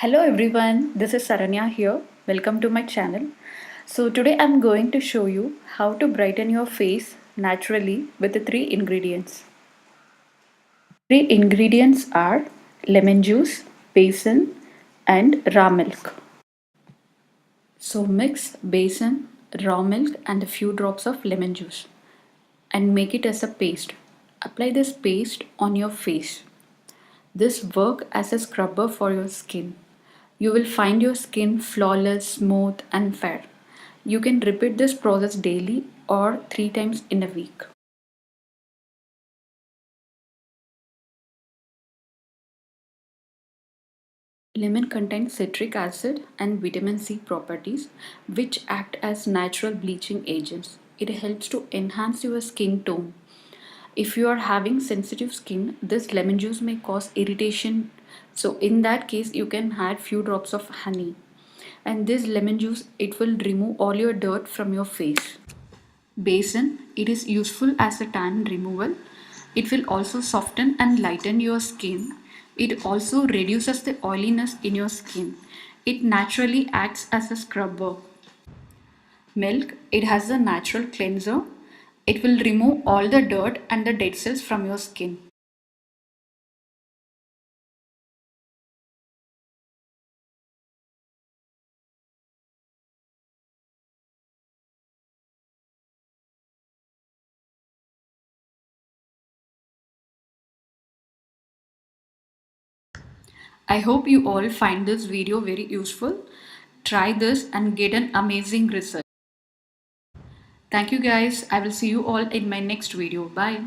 Hello everyone, this is Saranya here. Welcome to my channel. So today I'm going to show you how to brighten your face naturally with the three ingredients. Three ingredients are lemon juice, basin and raw milk. So mix basin, raw milk and a few drops of lemon juice and make it as a paste. Apply this paste on your face. This work as a scrubber for your skin. You will find your skin flawless, smooth and fair. You can repeat this process daily or 3 times in a week. Lemon contains citric acid and vitamin C properties which act as natural bleaching agents. It helps to enhance your skin tone. If you are having sensitive skin, this lemon juice may cause irritation. So in that case, you can add few drops of honey. And this lemon juice, it will remove all your dirt from your face. Basin, it is useful as a tan removal. It will also soften and lighten your skin. It also reduces the oiliness in your skin. It naturally acts as a scrubber. Milk, it has a natural cleanser. It will remove all the dirt and the dead cells from your skin. I hope you all find this video very useful. Try this and get an amazing result. Thank you guys. I will see you all in my next video. Bye.